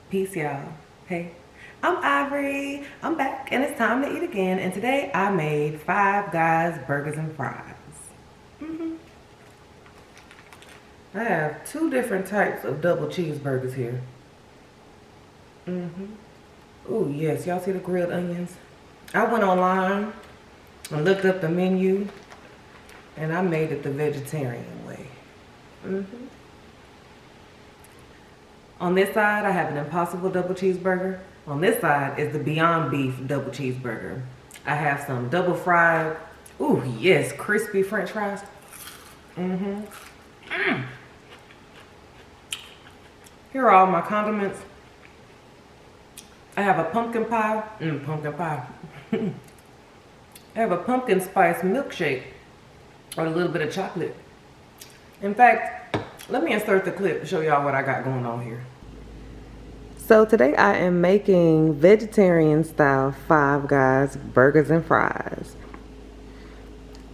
Peace, y'all. Hey, I'm Ivory. I'm back, and it's time to eat again. And today I made Five Guys burgers and fries. I have two different types of double cheeseburgers here. Oh yes, y'all see the grilled onions? I went online and looked up the menu, and I made it the vegetarian way. On this side, I have an Impossible double cheeseburger. On this side is the Beyond Beef double cheeseburger. I have some double fried, ooh yes, crispy French fries. Here are all my condiments. I have a pumpkin pie, pumpkin pie. I have a pumpkin spice milkshake or a little bit of chocolate. In fact, let me insert the clip to show y'all what I got going on here. So today I am making vegetarian style Five Guys burgers and fries.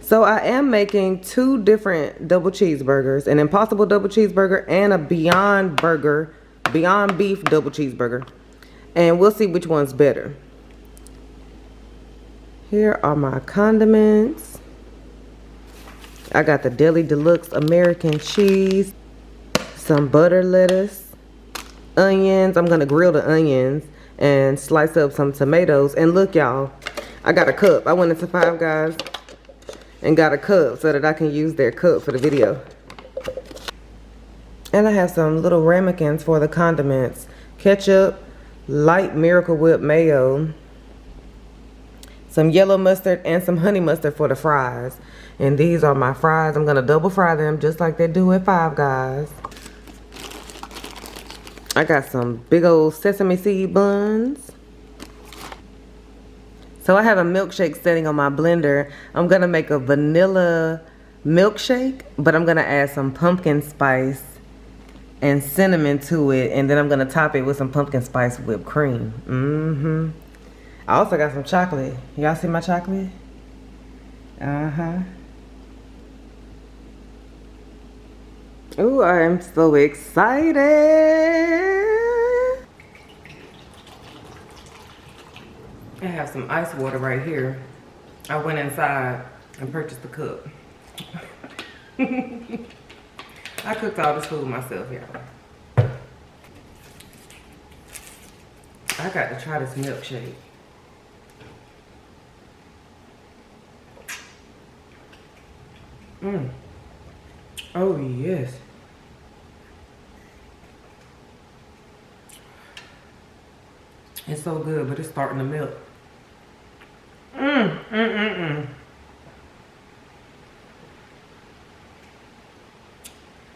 So I am making two different double cheeseburgers, an Impossible double cheeseburger and a Beyond Beef double cheeseburger. And we'll see which one's better. Here are my condiments. I got the Deli Deluxe American cheese, some butter lettuce, onions. I'm gonna grill the onions and slice up some tomatoes. And look, y'all, I got a cup. I went into Five Guys and got a cup so that I can use their cup for the video. And I have some little ramekins for the condiments. Ketchup, light Miracle Whip mayo, some yellow mustard, and some honey mustard for the fries. And these are my fries. I'm gonna double fry them just like they do at Five Guys. I got some big old sesame seed buns. So I have a milkshake setting on my blender. I'm gonna make a vanilla milkshake, but I'm gonna add some pumpkin spice and cinnamon to it, and then I'm gonna top it with some pumpkin spice whipped cream. I also got some chocolate. Y'all see my chocolate? Ooh, I am so excited. I have some ice water right here. I went inside and purchased a cup. I cooked all this food myself, y'all. I got to try this milkshake. Oh yes. It's so good, but it's starting to melt.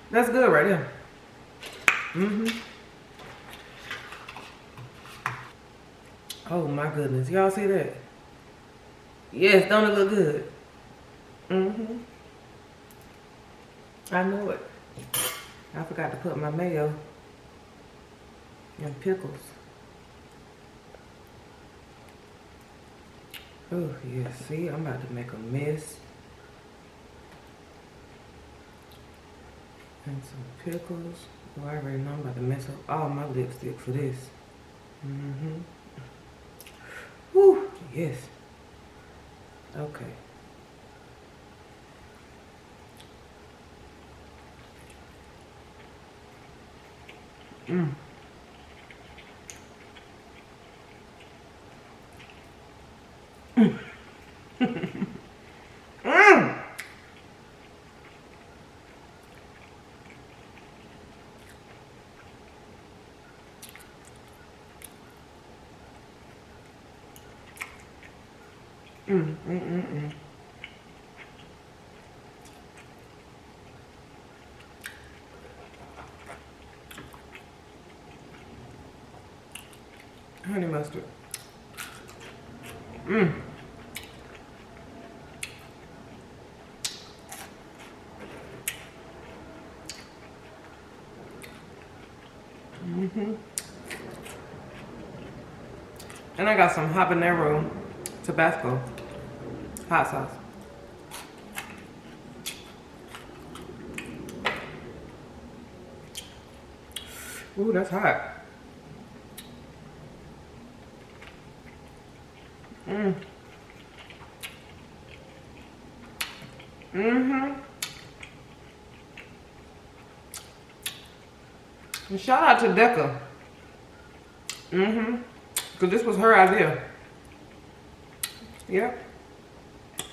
That's good right there. Oh my goodness, y'all see that? Yes, don't it look good? I know it. I forgot to put my mayo and pickles. Oh yeah, see, I'm about to make a mess. And some pickles. Oh, I already know I'm about to mess up all my lipstick for this. Whew, yes. Okay. Honey mustard. And I got some habanero Tabasco hot sauce. Ooh, that's hot. Mm. Mm-hmm. And shout out to Decca. Mm-hmm. Because this was her idea. Yep.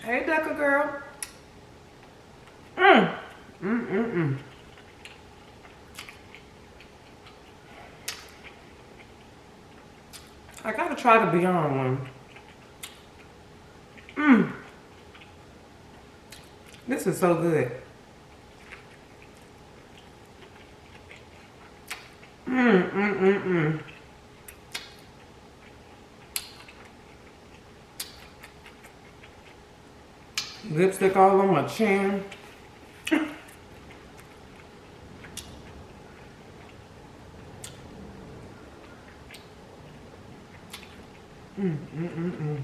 Hey, Decca girl. Mm. Mm-mm-mm. I gotta try the Beyond one. Mmm. This is so good. Mmm, mmm, mmm, mmm. Lipstick all on my chin. Mmm, mmm, mmm, mmm.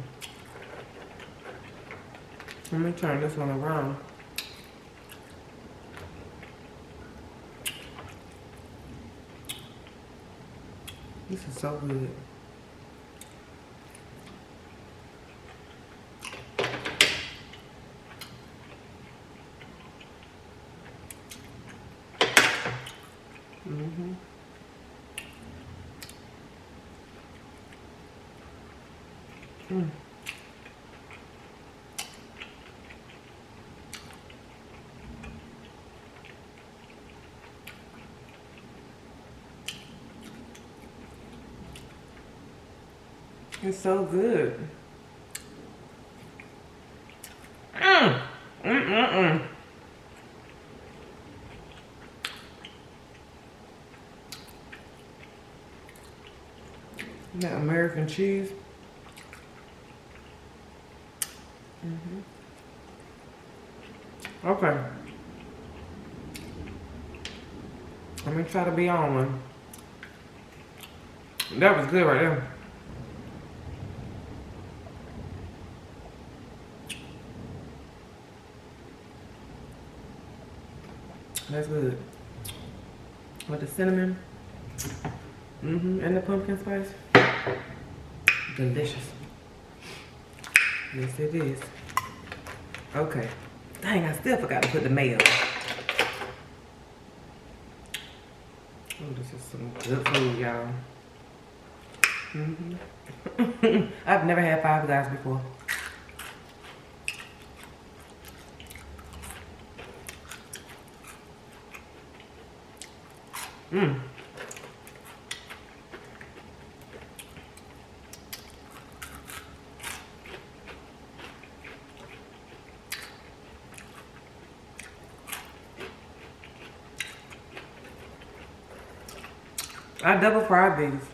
Let me turn this one around. This is so good. Mm-hmm. Mm. It's so good. Mm. Mm-mm-mm. That American cheese. Mm-hmm. Okay. Let me try to be on one. That was good right there. That's good. With the cinnamon. Mm-hmm. And the pumpkin spice. Delicious. Yes, it is. Okay. Dang, I still forgot to put the mayo. Oh, this is some good food, y'all. Mm-hmm. I've never had Five Guys before. Mmm. I double fried these.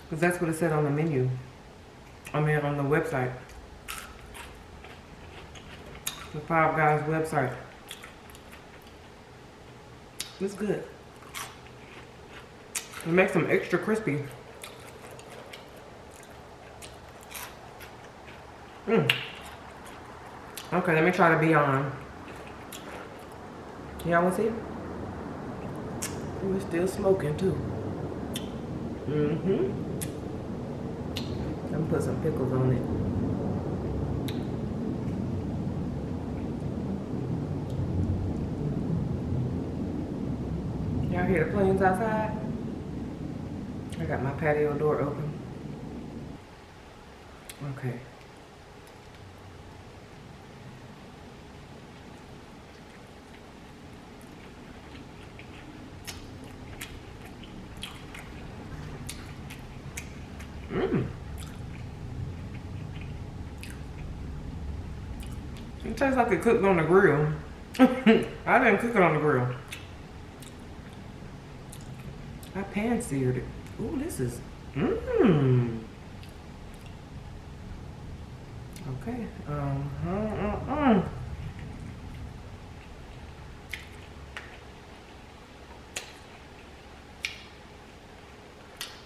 Because that's what it said on the menu. I mean, on the website. The Five Guys website. It's good. It makes them extra crispy. Mmm. Okay, let me try the Beyond. Y'all want to see? Ooh, it's still smoking too. Mm-hmm. Let me put some pickles on it. Y'all hear the planes outside? I got my patio door open. Okay. Mmm. It tastes like it cooked on the grill. I didn't cook it on the grill. I pan-seared it. Ooh, this is, mmm. Okay.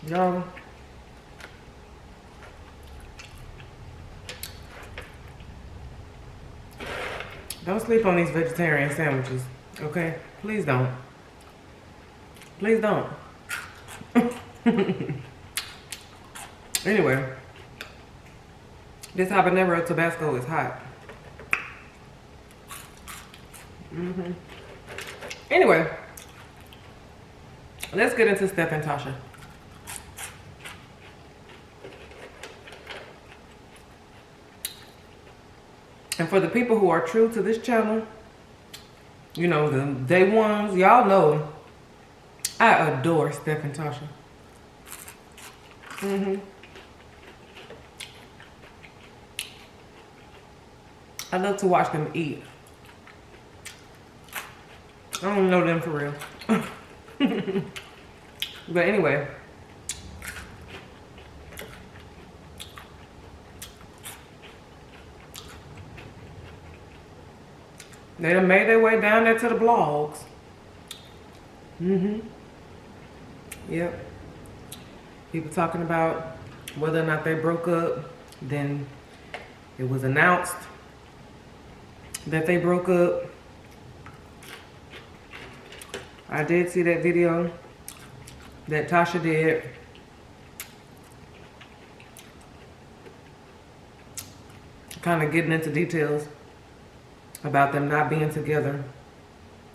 Y'all. Don't sleep on these vegetarian sandwiches, okay? Please don't. Please don't. Anyway, This habanero Tabasco is hot. Anyway, let's get into Steph and Tasha. And for the people who are true to this channel, you know, the day ones, y'all know I adore Steph and Tasha. I love to watch them eat. I don't know them for real. But anyway. They done made their way down there to the blogs. Yep. People talking about whether or not they broke up. Then it was announced that they broke up. I did see that video that Tasha did. Kind of getting into details about them not being together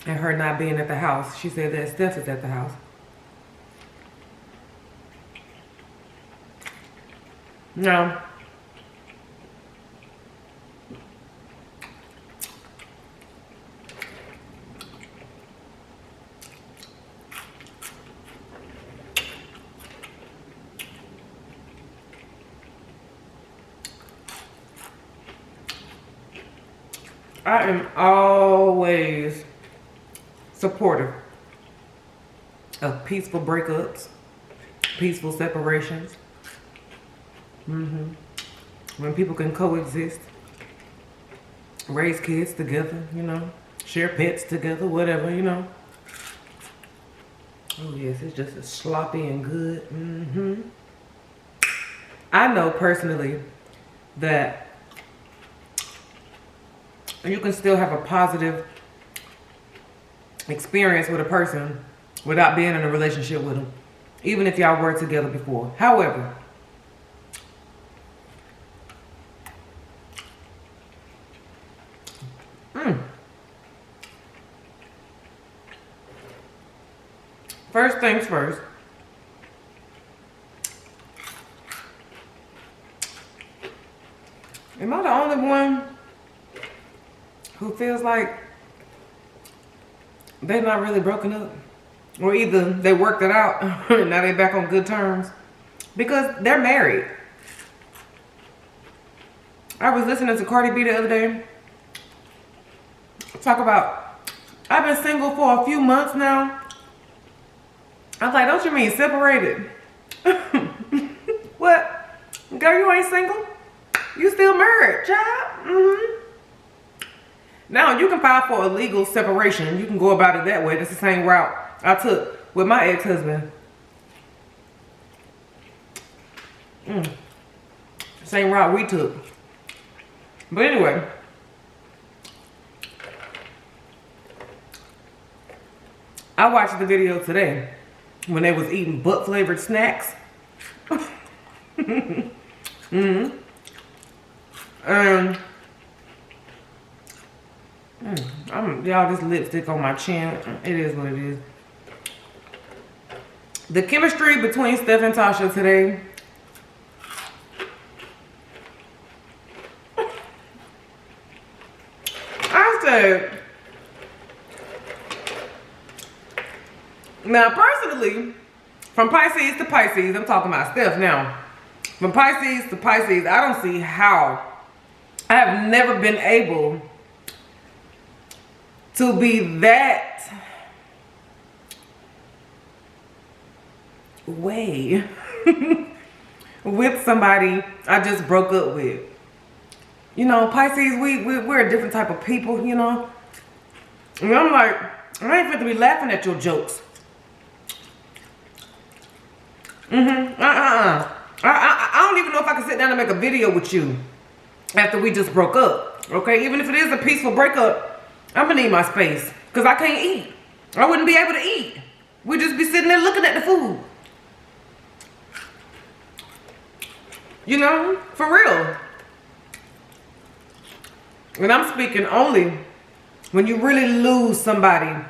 and her not being at the house. She said that Steph is at the house. No. I am always supportive of peaceful breakups, peaceful separations. When people can coexist, raise kids together, you know, share pets together, whatever, you know. Oh yes, it's just as sloppy and good. I know personally that you can still have a positive experience with a person without being in a relationship with them, even if y'all were together before. However, first things first, am I the only one who feels like they're not really broken up? Or either they worked it out and now they're back on good terms? Because they're married. I was listening to Cardi B the other day talk about, I've been single for a few months now. I was like, don't you mean separated? What? Girl, you ain't single? You still married, child? Now, you can file for a legal separation. You can go about it that way. That's the same route I took with my ex-husband. Same route we took. But anyway, I watched the video today when they was eating butt-flavored snacks. And y'all, this lipstick on my chin, it is what it is. The chemistry between Steph and Tasha today, I said, now personally, from Pisces to Pisces, I'm talking about Steph now. From Pisces to Pisces, I don't see how. I have never been able to be that way with somebody I just broke up with. You know, Pisces, we're a different type of people, you know. And I'm like, I ain't fit to be laughing at your jokes. I don't even know if I can sit down and make a video with you after we just broke up. Okay, even if it is a peaceful breakup, I'm gonna need my space because I can't eat. I wouldn't be able to eat. We'd just be sitting there looking at the food. You know, for real. And I'm speaking only when you really lose somebody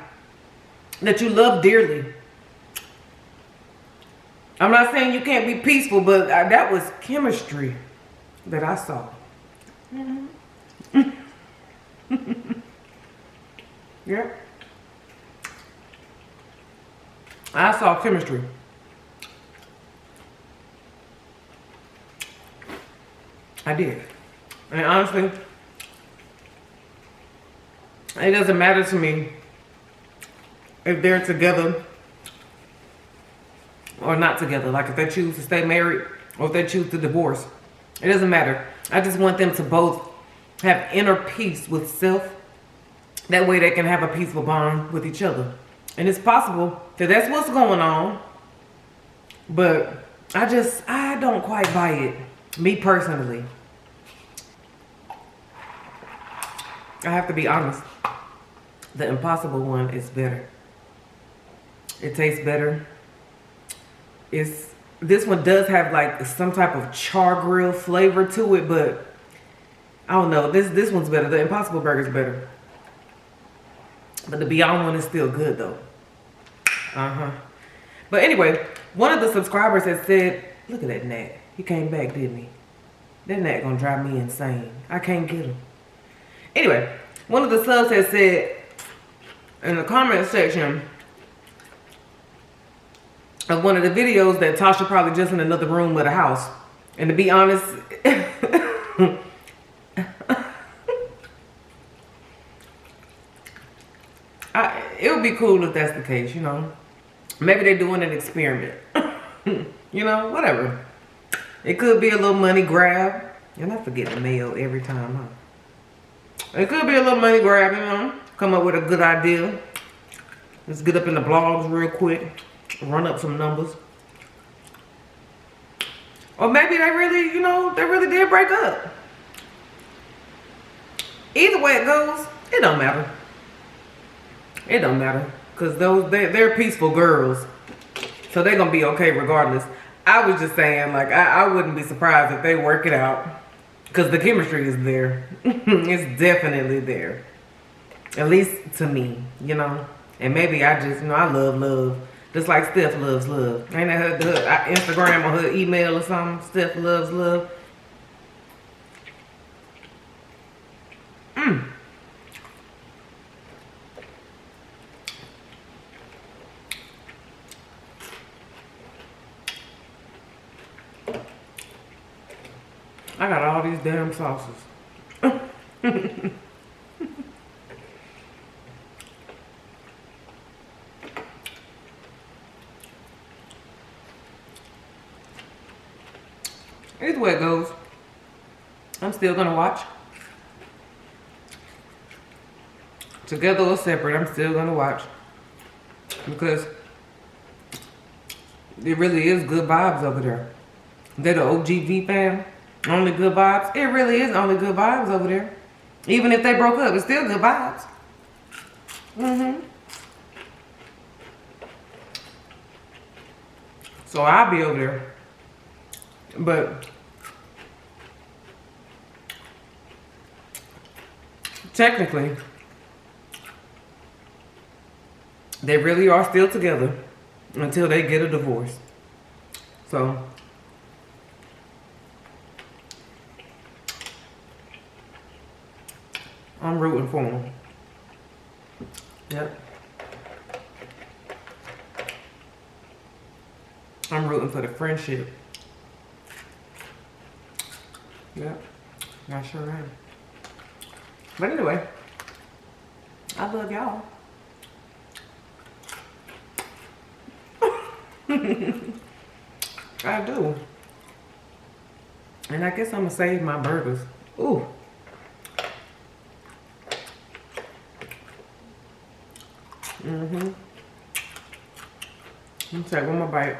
that you love dearly. I'm not saying you can't be peaceful, but that was chemistry that I saw. Yeah. I saw chemistry. I did. And honestly, it doesn't matter to me if they're together or not together. Like if they choose to stay married or if they choose to divorce. It doesn't matter. I just want them to both have inner peace with self. That way they can have a peaceful bond with each other. And it's possible that that's what's going on. But I don't quite buy it. Me personally. I have to be honest. The Impossible one is better. It tastes better. This one does have like some type of char grill flavor to it, but I don't know. This one's better. The Impossible Burger is better. But the Beyond one is still good though. But anyway, one of the subscribers has said, look at that gnat. He came back, didn't he? That gnat gonna drive me insane. I can't get him. Anyway, one of the subs has said in the comment section of one of the videos that Tasha probably just in another room with a house. And to be honest, it would be cool if that's the case, you know. Maybe they're doing an experiment. You know, whatever. It could be a little money grab. And I forget the mail every time, huh? It could be a little money grab, you know. Come up with a good idea. Let's get up in the blogs real quick. Run up some numbers. Or maybe they really, you know, they really did break up. Either way it goes, it don't matter. It don't matter. Because they're peaceful girls. So they're going to be okay regardless. I was just saying, like, I wouldn't be surprised if they work it out. Because the chemistry is there. It's definitely there. At least to me, you know. And maybe I just, you know, I love love. Just like Steph loves love. Ain't that her Instagram or her email or something? Steph loves love. I got all these damn sauces. Either way it goes, I'm still gonna watch. Together or separate, I'm still gonna watch. Because it really is good vibes over there. They're the OGV fam. Only good vibes. It really is only good vibes over there. Even if they broke up, it's still good vibes. So I'll be over there. But technically, they really are still together until they get a divorce. So I'm rooting for them. Yep. I'm rooting for the friendship. Yep. I sure am. But anyway, I love y'all. I do. And I guess I'm gonna save my burgers. Ooh. Let me take one more bite.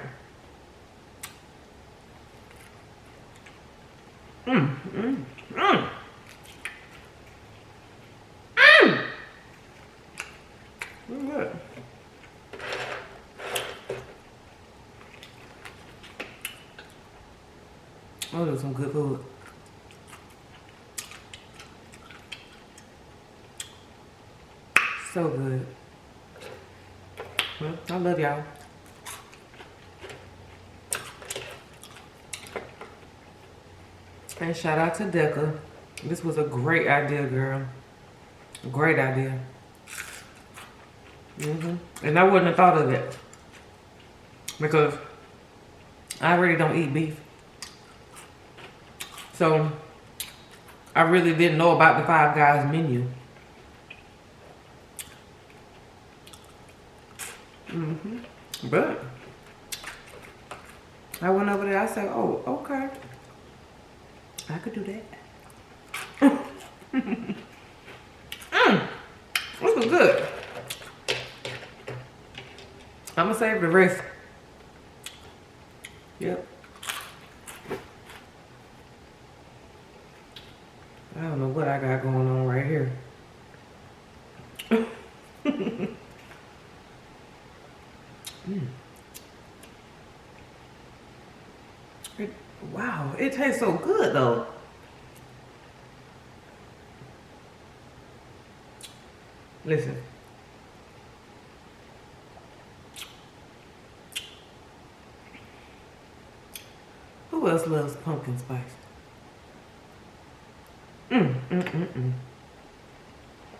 Good. Oh, there's some good food. So good. Well, I love y'all. And shout out to Deca. This was a great idea, girl. Great idea. And I wouldn't have thought of it because I really don't eat beef. So I really didn't know about the Five Guys menu. But I went over there. I said, "Oh, okay, I could do that." This was good. I'm gonna save the rest. Yep. I don't know what I got going on right here. Wow, it tastes so good though. Listen. Who else loves pumpkin spice?